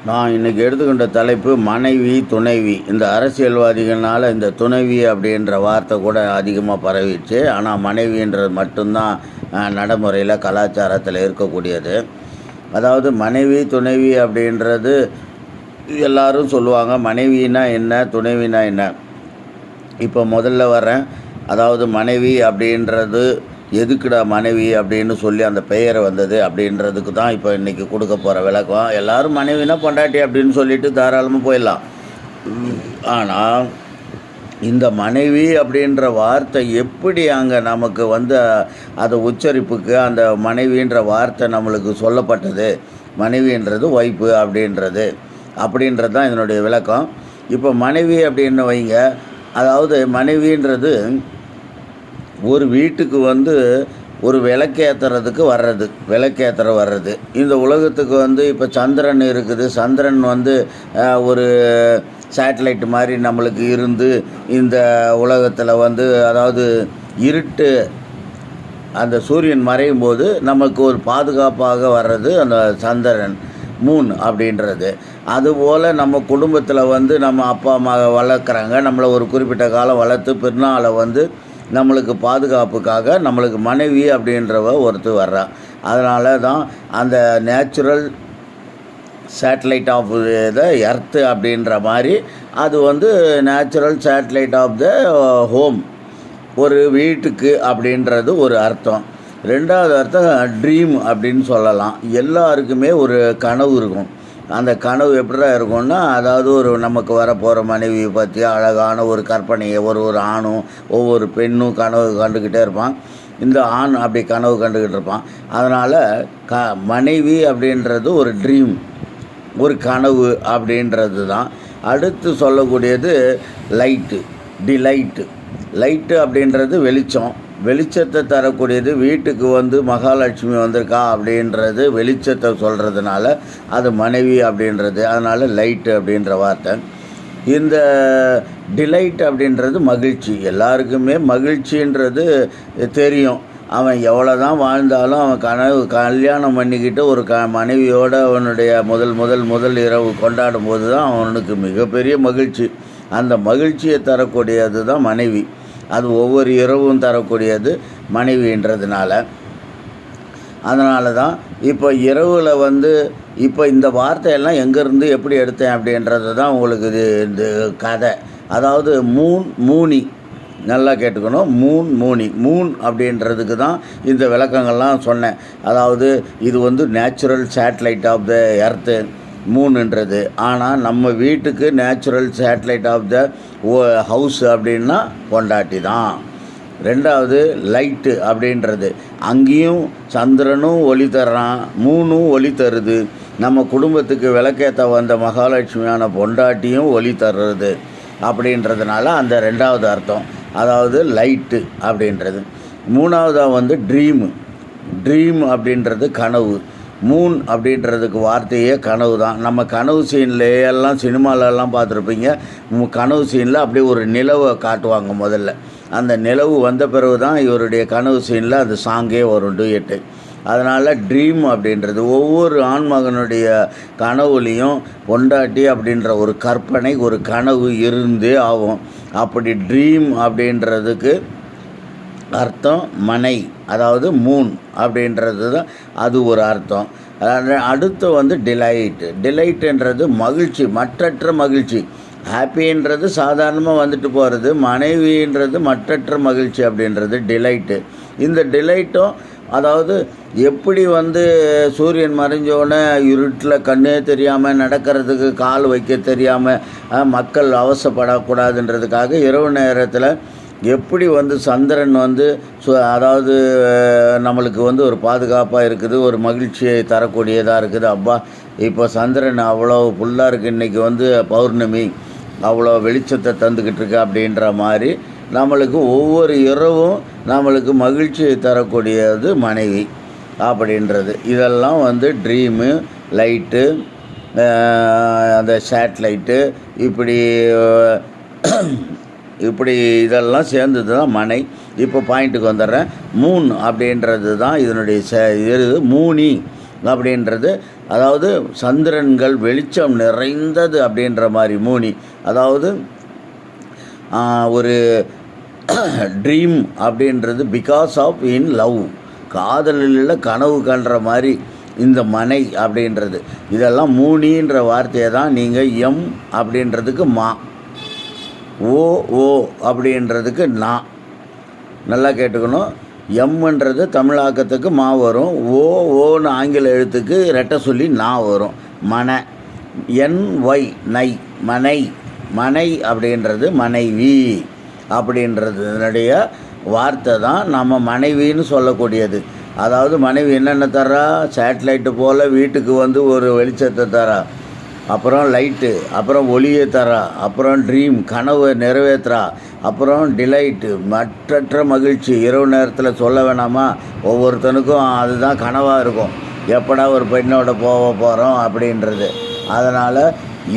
நான் இன்றைக்கி எடுத்துக்கின்ற தலைப்பு மனைவி துணைவி. இந்த அரசியல்வாதிகள்னால் இந்த துணைவி அப்படின்ற வார்த்தை கூட அதிகமாக பரவிடுச்சு. ஆனால் மனைவின்றது மட்டும்தான் நடைமுறையில் கலாச்சாரத்தில் இருக்கக்கூடியது. அதாவது மனைவி துணைவி அப்படின்றது எல்லாரும் சொல்லுவாங்க. மனைவினா என்ன, துணைவினா என்ன? இப்போ முதல்ல வரேன். அதாவது மனைவி அப்படின்றது எதுக்குடா மனைவி அப்படின்னு சொல்லி அந்த பெயரை வந்தது அப்படின்றதுக்கு தான் இப்போ இன்றைக்கி கொடுக்க போகிற விளக்கம். எல்லோரும் மனைவினா பொண்டாட்டி அப்படின்னு சொல்லிட்டு தாராளமாக போயிடலாம். ஆனால் இந்த மனைவி அப்படின்ற வார்த்தை எப்படி அங்கே நமக்கு வந்து அதை உச்சரிப்புக்கு அந்த மனைவின்ற வார்த்தை நம்மளுக்கு சொல்லப்பட்டது, மனைவின்றது ஒய்ஃபு அப்படின்றது தான் இதனுடைய விளக்கம். இப்போ மனைவி அப்படின்னு வைங்க. அதாவது மனைவின்றது ஒரு வீட்டுக்கு வந்து ஒரு விளக்கேற்றுறதுக்கு வர்றது. இந்த உலகத்துக்கு வந்து இப்போ சந்திரன் இருக்குது. சந்திரன் வந்து ஒரு சேட்டலைட் மாதிரி நம்மளுக்கு இருந்து இந்த உலகத்தில் வந்து, அதாவது இருட்டு அந்த சூரியன் மறையும் போது நமக்கு ஒரு பாதுகாப்பாக வர்றது அந்த சந்திரன், மூன் அப்படின்றது. அதுபோல் நம்ம குடும்பத்தில் வந்து நம்ம அப்பா அம்மா வளர்க்குறாங்க. நம்மளை ஒரு குறிப்பிட்ட காலம் வளர்த்து பின்னால் வந்து நம்மளுக்கு பாதுகாப்புக்காக நம்மளுக்கு மனைவி அப்படின்றவ ஒருத்தர் வர்றா. அதனால தான் அந்த natural satellite of the earth அப்படின்ற மாதிரி அது வந்து natural satellite of the home, ஒரு வீட்டுக்கு அப்படின்றது ஒரு அர்த்தம். ரெண்டாவது அர்த்தம் ட்ரீம் அப்படின்னு சொல்லலாம். எல்லாருக்குமே ஒரு கனவு இருக்கும். அந்த கனவு எப்படிதான் இருக்கும்னா, அதாவது ஒரு நமக்கு வரப்போகிற மனைவியை பற்றி அழகான ஒரு கற்பனையை ஒரு ஆணும் ஒவ்வொரு பெண்ணும் கனவு கண்டுக்கிட்டே இருப்பான். இந்த ஆண் அப்படி கனவு கண்டுக்கிட்டு இருப்பான். அதனால் மனைவி அப்படின்றது ஒரு ட்ரீம், ஒரு கனவு அப்படின்றது தான். அடுத்து சொல்லக்கூடியது லைட்டு அப்படின்றது வெளிச்சத்தை தரக்கூடியது. வீட்டுக்கு வந்து மகாலட்சுமி வந்திருக்கா அப்படின்றது வெளிச்சத்தை சொல்கிறதுனால அது மனைவி அப்படின்றது. அதனால் லைட்டு அப்படின்ற வார்த்தை. இந்த டிலைட் அப்படின்றது மகிழ்ச்சி. எல்லாருக்குமே மகிழ்ச்சின்றது தெரியும். அவன் எவ்வளோ தான் வாழ்ந்தாலும் அவன் கல்யாணம் பண்ணிக்கிட்டு ஒரு மனைவியோடு அவனுடைய முதல் இரவு கொண்டாடும் போது தான் அவனுக்கு மிகப்பெரிய மகிழ்ச்சி. அந்த மகிழ்ச்சியை தரக்கூடியது தான் மனைவி. அது ஒவ்வொரு இரவும் தரக்கூடியது மனைவின்றதுனால. அதனால தான் இப்போ இரவில் வந்து இப்போ இந்த வார்த்தையெல்லாம் எங்கேருந்து எப்படி எடுத்தேன் அப்படின்றது தான் உங்களுக்கு இந்த கதை. அதாவது மூனி நல்லா கேட்டுக்கணும். மூன் அப்படின்றதுக்கு தான் இந்த விளக்கங்கள்லாம் சொன்னேன். அதாவது இது வந்து natural satellite of the earth மூணுன்றது. ஆனால் நம்ம வீட்டுக்கு natural satellite of the house அப்படின்னா பொண்டாட்டி தான். ரெண்டாவது லைட்டு அப்படின்றது, அங்கேயும் சந்திரனும் ஒளி தர்றான், மூணும் ஒளி தருது. நம்ம குடும்பத்துக்கு விளக்கேற்ற வந்த மகாலட்சுமியான பொண்டாட்டியும் ஒளி தர்றது அப்படின்றதுனால அந்த ரெண்டாவது அர்த்தம். அதாவது லைட்டு அப்படின்றது. மூணாவதாக வந்து ட்ரீம் அப்படின்றது கனவு. மூன் அப்படின்றதுக்கு வார்த்தையே கனவு தான். நம்ம கனவு சீன்லாம் சினிமாலெல்லாம் பார்த்துருப்பீங்க. கனவு சீனில் அப்படியே ஒரு நிலவை காட்டுவாங்க முதல்ல. அந்த நிலவு வந்த பிறகு தான் இவருடைய கனவு சீனில் அந்த சாங்கே வரும், டூயட்டு. அதனால் ட்ரீம் அப்படின்றது ஒவ்வொரு ஆண்மகனுடைய கனவுலேயும் பொண்டாட்டி அப்படின்ற ஒரு கற்பனை, ஒரு கனவு இருந்தே ஆகும். அப்படி ட்ரீம் அப்படின்றதுக்கு அர்த்தம் மனை, அதாவது மூன் அப்படின்றது தான் அது ஒரு அர்த்தம். அடுத்து வந்து டிலைட்டுன்றது மகிழ்ச்சி, மற்றற்ற மகிழ்ச்சி. ஹாப்பின்றது சாதாரணமாக வந்துட்டு போகிறது, மனைவின்றது மற்றற்ற மகிழ்ச்சி அப்படின்றது டிலைட்டு. இந்த டிலைட்டும் அதாவது எப்படி வந்து சூரியன் மறைஞ்சோடனே இருட்டில் கண்ணே தெரியாமல் நடக்கிறதுக்கு கால் வைக்க தெரியாமல் மக்கள் அவசப்படக்கூடாதுன்றதுக்காக இரவு நேரத்தில் எப்படி வந்து சந்திரன் வந்து அதாவது நம்மளுக்கு வந்து ஒரு பாதுகாப்பாக இருக்குது, ஒரு மகிழ்ச்சியை தரக்கூடியதாக இருக்குது. அப்பா இப்போ சந்திரன் அவ்வளோ ஃபுல்லாக இருக்குது, இன்றைக்கி வந்து பௌர்ணமி, அவ்வளோ வெளிச்சத்தை தந்துக்கிட்டு இருக்கு அப்படின்ற மாதிரி நம்மளுக்கு ஒவ்வொரு இரவும் நம்மளுக்கு மகிழ்ச்சியை தரக்கூடியது மனைவி அப்படின்றது. இதெல்லாம் வந்து ட்ரீமு, லைட்டு, அந்த சேட்டலைட்டு, இப்படி இதெல்லாம் சேர்ந்தது தான் மனை. இப்போ பாயிண்ட்டுக்கு வந்துடுறேன். மூன் அப்படின்றது தான் இதனுடைய மூனி அப்படின்றது, அதாவது சந்திரன்கள் வெளிச்சம் நிறைந்தது அப்படின்ற மாதிரி மூனி. அதாவது ஒரு ட்ரீம் அப்படின்றது பிகாஸ் ஆஃப் இன் லவ், காதலில் கனவு காண்ற மாதிரி இந்த மனை அப்படின்றது. இதெல்லாம் மூனின்ற வார்த்தையை தான் நீங்கள் எம் அப்படின்றதுக்கு மா, ஓ ஓ அப்படின்றதுக்கு நா, நல்லா கேட்டுக்கணும். எம்ன்றது தமிழாக்கத்துக்கு மா வரும், ஓ ஓன்னு ஆங்கில எழுத்துக்கு ரெட்டை சொல்லி நா வரும். மன, NY நை, மனை. மனை அப்படின்றது மனைவி அப்படின்றதுனுடைய வார்த்தை தான் நம்ம மனைவின்னு சொல்லக்கூடியது. அதாவது மனைவி என்னென்ன தரா, சேட்டலைட்டு போல் வீட்டுக்கு வந்து ஒரு வெளிச்சத்தை தரா, அப்புறம் லைட்டு, அப்புறம் ஒளியை தரா, அப்புறம் ட்ரீம் கனவு நிறைவேற்றுறா, அப்புறம் டிலைட்டு மற்றற்ற மகிழ்ச்சி. இரவு நேரத்தில் சொல்ல வேணாமா, ஒவ்வொருத்தனுக்கும் அதுதான் கனவாக இருக்கும், எப்படா ஒரு பெண்ணோட போகிறோம் அப்படின்றது. அதனால்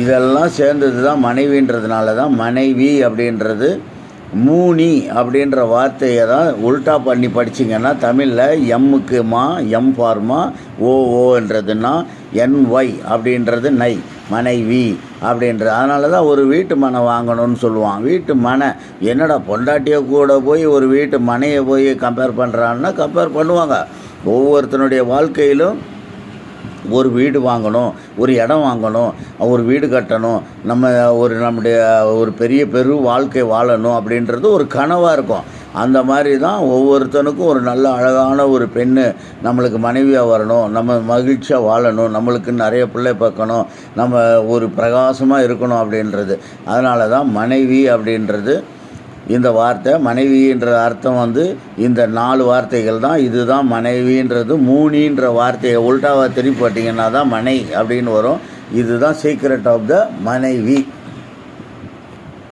இதெல்லாம் சேர்ந்தது தான் மனைவின்றதுனால தான் மனைவி அப்படின்றது. மூனி அப்படின்ற வார்த்தையை தான் உல்ட்டா பண்ணி படிச்சிங்கன்னா தமிழில் எம்முக்கு மா, எம் ஃபார்மா, ஓன்றதுன்னா NY அப்படின்றது நை, மனைவி அப்படின்றது. அதனால தான் ஒரு வீட்டு மனை வாங்கணும்னு சொல்லுவான். வீட்டு மனை என்னடா பொண்டாட்டியை கூட போய் ஒரு வீட்டு மனையை போய் கம்பேர் பண்ணுறான்னா கம்பேர் பண்ணுவாங்க. ஒவ்வொருத்தனுடைய வாழ்க்கையிலும் ஒரு வீடு வாங்கணும், ஒரு இடம் வாங்கணும், ஒரு வீடு கட்டணும், நம்முடைய ஒரு பெரிய வாழ்க்கை வாழணும் அப்படின்றது ஒரு கனவாக இருக்கும். அந்த மாதிரி தான் ஒவ்வொருத்தனுக்கும் ஒரு நல்ல அழகான ஒரு பெண்ணு நம்மளுக்கு மனைவியாக வரணும், நம்ம மகிழ்ச்சியாக வாழணும், நம்மளுக்கு நிறைய பிள்ளை பார்க்கணும், நம்ம ஒரு பிரகாசமாக இருக்கணும் அப்படின்றது. அதனால தான் மனைவி அப்படின்றது இந்த வார்த்தை. மனைவின்ற அர்த்தம் வந்து இந்த 4 வார்த்தைகள் தான். இதுதான் மனைவின்றது. மூனின்ற வார்த்தையை உல்டாவாக திருப்பி போட்டிங்கன்னா தான் மனை அப்படின்னு வரும். இதுதான் சீக்ரெட் ஆஃப் த மனைவி.